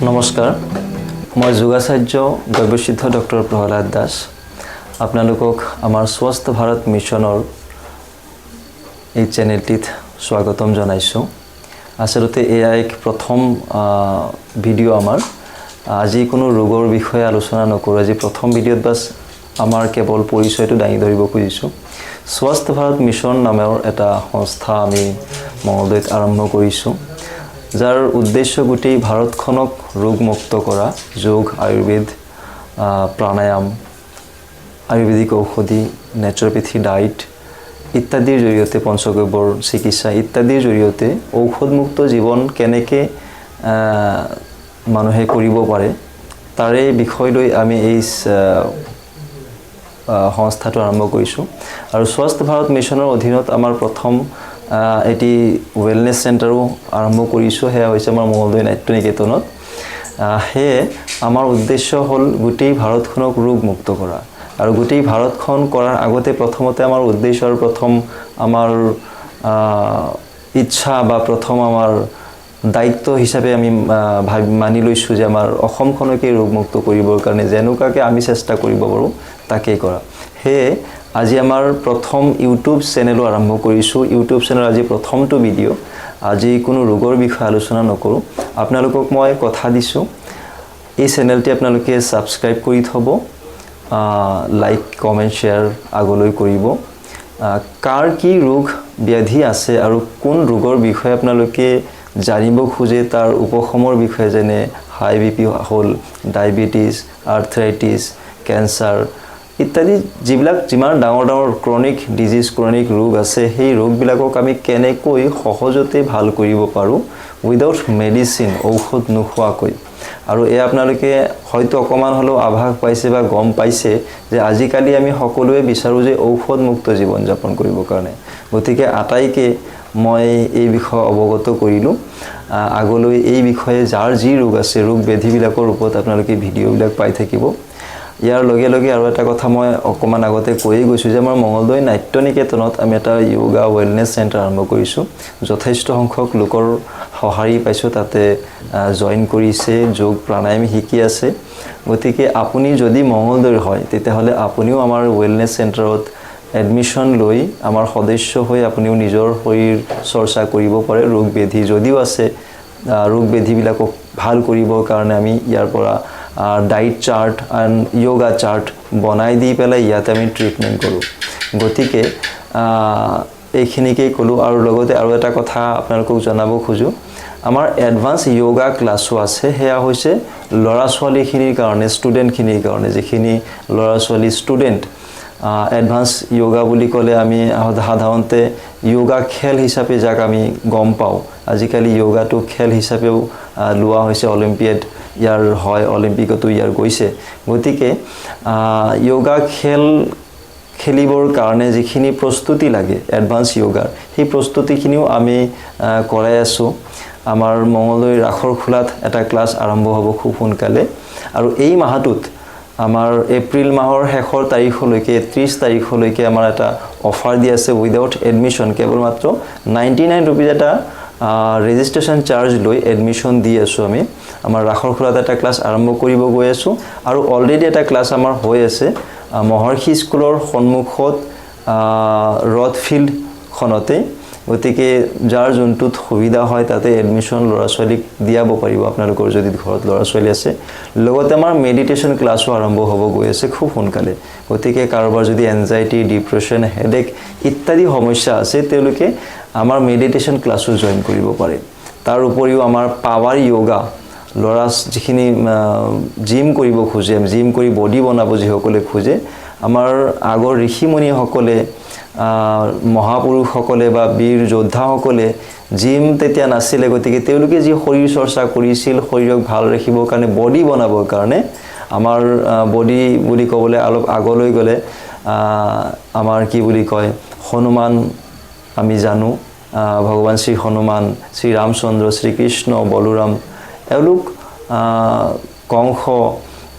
নমস্কাৰ মই যোগাচাৰ্য দৈৱসিদ্ধ ডক্টৰ প্ৰহ্লাদ দাস আপোনালোকক আমাৰ স্वस्थ ভাৰত মিছনৰ এই চেনেলটিত স্বাগতম জনাইছোঁ আসলতে এয়া এক প্ৰথম ভিডিঅ' আমাৰ আজি কোনো ৰোগৰ বিষয়ে আলোচনা নকৰোঁ আজি প্ৰথম ভিডিঅ'ত বাস আমাৰ কেৱল পৰিচয়টো দাঙি ধৰিব খুজিছোঁ স্वस्थ ভাৰত মিছন নামৰ এটা সংস্থা আমি মঙলদৈত আৰম্ভ কৰিছোঁ যাৰ উদ্দেশ্য গোটেই ভাৰতখনক ৰোগমুক্ত কৰা যোগ আয়ুৰ্বেদ প্ৰাণায়াম আয়ুৰ্বেদিক ঔষধি নেচাৰোপেথি ডায়েট ইত্যাদিৰ জৰিয়তে পঞ্চগব্যৰ চিকিৎসা ইত্যাদিৰ জৰিয়তে ঔষধমুক্ত জীৱন কেনেকৈ মানুহে কৰিব পাৰে তাৰে বিষয় লৈ আমি এই সংস্থাটো আৰম্ভ কৰিছোঁ আৰু স্वस्थ ভাৰত মিছনৰ অধীনত আমাৰ প্ৰথম এটি ওয়েলনেস সেন্টাৰও আৰম্ভ কৰিছোঁ হেয়া হৈছে আমাৰ মঙলদৈ নাট্য নিকেতনত হে আমাৰ উদ্দেশ্য হল গোটেই ভাৰতখনক ৰোগমুক্ত কৰা আৰু গোটেই ভাৰতখন কৰাৰ আগতে প্ৰথমতে আমাৰ উদ্দেশ্য আৰু প্ৰথম আমাৰ ইচ্ছা বা প্ৰথম আমাৰ দায়িত্ব হিচাপে আমি মানি লৈছোঁ যে আমাৰ অসমখনকে ৰোগমুক্ত কৰিবৰ কাৰণে যেনেকুৱাকৈ আমি চেষ্টা কৰিব পাৰোঁ তাকেই কৰা হে আজি আমাৰ প্ৰথম ইউটিউব চেনেলো আৰম্ভ কৰিছোঁ ইউটিউব চেনেল আজি প্ৰথমটো ভিডিঅ' আজি কোনো ৰোগৰ বিষয়ে আলোচনা নকৰোঁ আপোনালোকক মই কথা দিছোঁ এই চেনেলটি আপোনালোকে সাবস্ক্ৰাইব কৰি থব লাইক কমেন্ট শেয়াৰ আগলৈ কৰিব কাৰ কি ৰোগ ব্যাধি আছে আৰু কোন ৰোগৰ বিষয়ে আপোনালোকে জানিব খোজে তাৰ উপশমৰ বিষয়ে যেনে হাই বিপি হল ডায়াবেটিস আৰ্থৰাইটিস কেন্সাৰ ইত্যাদি যিবিলাক যিমান ডাঙৰ ডাঙৰ ক্ৰনিক ডিজিজ ক্ৰনিক ৰোগ আছে সেই ৰোগবিলাকক আমি কেনেকৈ সহজতে ভাল কৰিব পাৰোঁ উইদাউট মেডিচিন ঔষধ নোখোৱাকৈ আৰু এই আপোনালোকে হয়তো অকমান হলেও আভাস পাইছে বা গম পাইছে যে আজিকালি আমি সকলোৱে বিচাৰোঁ যে ঔষধমুক্ত জীৱন যাপন কৰিবৰ কাৰণে গতিকে আটাইকে মই এই বিষয়ে অৱগত কৰিলোঁ আগলৈ এই বিষয়ে যাৰ যি ৰোগ আছে ৰোগ ব্যাধিবিলাকৰ ওপৰত আপোনালোকে ভিডিঅ'বিলাক পাই থাকিব ইয়াৰ লগে লগে আৰু এটা কথা মই অকমান আগতে কৈয়ে গৈছোঁ যে আমাৰ মঙলদৈ নাট্য নিকেতনত আমি এটা যোগা ওয়েলনেস সেন্টাৰ আৰম্ভ কৰিছোঁ যথেষ্ট সংখ্যক লোকৰ সহাৰি পাইছোঁ তাতে জয়েন কৰিছে যোগ প্ৰাণায়াম শিকি আছে গতিকে আপুনি যদি মঙলদৈৰ হয় তেতিয়াহ'লে আপুনিও আমাৰ ওয়েলনেস সেন্টাৰত এডমিশন লৈ আমাৰ সদস্য হৈ আপুনিও নিজৰ শৰীৰ চৰ্চা কৰিব পাৰে ৰোগ ব্যাধি যদিও আছে ৰোগ ব্যাধিবিলাকক ভাল কৰিবৰ কাৰণে আমি ইয়াৰ পৰা diet chart and yoga chart বনাই দি পেলাই ইয়াতে আমি ট্ৰিটমেণ্ট কৰোঁ গতিকে এইখিনিকেই ক'লোঁ আৰু লগতে আৰু এটা কথা আপোনালোকক জনাব খোজোঁ আমাৰ এডভান্স যোগা ক্লাছো আছে সেয়া হৈছে ল'ৰা ছোৱালীখিনিৰ কাৰণে ষ্টুডেণ্টখিনিৰ কাৰণে যিখিনি ল'ৰা ছোৱালী ষ্টুডেণ্ট এডভান্স যোগা বুলি ক'লে আমি সাধাৰণতে যোগা খেল হিচাপে যাক আমি গম পাওঁ আজিকালি যোগাটো খেল হিচাপেও লোৱা হৈছে অলিম্পিয়াড ইয়াৰ হয় অলিম্পিকতো ইয়াৰ গৈছে গতিকে যোগা খেল খেলিবৰ কাৰণে যিখিনি প্ৰস্তুতি লাগে এডভান্স যোগাৰ সেই প্ৰস্তুতিখিনিও আমি কৰাই আছোঁ আমাৰ মঙলদৈ ৰাখৰখোলাত এটা ক্লাছ আৰম্ভ হ'ব খুব সোনকালে আৰু এই মাহটোত আমাৰ এপ্ৰিল মাহৰ শেষৰ তাৰিখলৈকে 30 তাৰিখলৈকে আমাৰ এটা অফাৰ দি আছে উইদাউট এডমিশন কেৱল মাত্ৰ 99 रुपीज এটা ৰেজিষ্ট্ৰেচন চাৰ্জ লৈ এডমিশন দি আছোঁ আমি আমাৰ ৰাখৰখোলাত এটা ক্লাছ আৰম্ভ কৰিব গৈ আছোঁ আৰু অলৰেডি এটা ক্লাছ আমাৰ হৈ আছে মহৰ্ষি স্কুলৰ সন্মুখত ৰড ফিল্ড খনতে গতিকে যাৰ যোনটোত সুবিধা হয় তাতে এডমিশন ল'ৰা ছোৱালীক দিয়াব পাৰিব আপোনালোকৰ যদি ঘৰত ল'ৰা ছোৱালী আছে লগতে আমাৰ মেডিটেশ্যন ক্লাছো আৰম্ভ হ'ব গৈ আছে খুব সোনকালে গতিকে কাৰোবাৰ যদি এনজাইটি ডিপ্ৰেছন হেডেক ইত্যাদি সমস্যা আছে তেওঁলোকে আমাৰ মেডিটেশ্যন ক্লাছো জয়েন কৰিব পাৰে তাৰ উপৰিও আমাৰ পাৱাৰ যোগা ল'ৰা যিখিনি জিম কৰিব খোজে জিম কৰি বডি বনাব যিসকলে খোজে আমাৰ আগৰ ঋষিমুনিসকলে মহাপুৰুষসকলে বা বীৰ যোদ্ধাসকলে জিম তেতিয়া নাছিলে গতিকে তেওঁলোকে যি শৰীৰ চৰ্চা কৰিছিল শৰীৰক ভাল ৰাখিবৰ কাৰণে বডি বনাবৰ কাৰণে আমাৰ বডি বুলি ক'বলৈ অলপ আগলৈ গ'লে আমাৰ কি বুলি কয় হনুমান আমি জানো ভগৱান শ্ৰী হনুমান শ্ৰী ৰামচন্দ্ৰ শ্ৰী কৃষ্ণ বলৰাম এওঁলোক কংস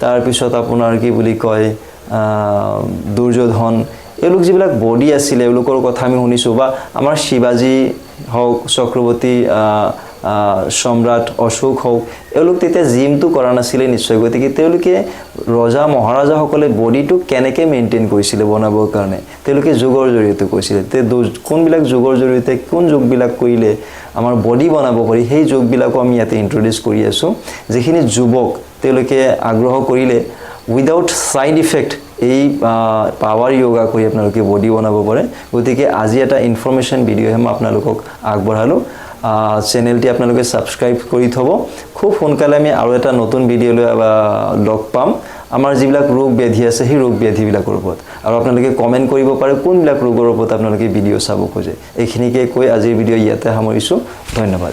তাৰ পিছত আপোনাৰ কি বুলি কয় দুৰ্যোধন এওঁলোক যিবিলাক বডি আছিল এওঁলোকৰ কথা আমি শুনিছোঁ বা আমাৰ শিৱাজী হওক চক্ৰৱৰ্তী সম্ৰাট অশোক হওক এওঁলোক তেতিয়া জিমটো কৰা নাছিলে নিশ্চয় গতিকে তেওঁলোকে ৰজা মহাৰাজাসকলে বডিটো কেনেকৈ মেইনটেইন কৰিছিলে বনাবৰ কাৰণে তেওঁলোকে যোগৰ জৰিয়তে কৈছিলে কোনবিলাক যোগৰ জৰিয়তে কোন যোগবিলাক কৰিলে আমাৰ বডি বনাব পাৰি সেই যোগবিলাকো আমি ইয়াতে ইন্ট্ৰোডিউস কৰি আছো যিখিনি যুৱক তেওঁলোকে আগ্ৰহ কৰিলে উইদাউট সাইড ইফেক্ট এই পাৱাৰ যোগা কৰি আপোনালোকে বডি বনাব পাৰে গতিকে আজি এটা ইনফৰমেশন ভিডিও হে মই আপোনালোকক আগবঢ়ালো চেনেলটি আপোনালোকে সাবস্ক্ৰাইব কৰি থব খুব সোনকালে আমি আৰু এটা নতুন ভিডিও লৈ লগ পাম আমাৰ যিবিলাক ৰোগ ব্যাধি আছে সেই ৰোগ ব্যাধিবিলাকৰ ওপৰত আৰু আপোনালোকে কমেন্ট কৰিব পাৰে কোনবিলাক ৰোগৰ ওপৰত আপোনালোকে ভিডিও চাব খোজে এইখিনিকে কৈ আজিৰ ভিডিও ইয়াতে সামৰিছো ধন্যবাদ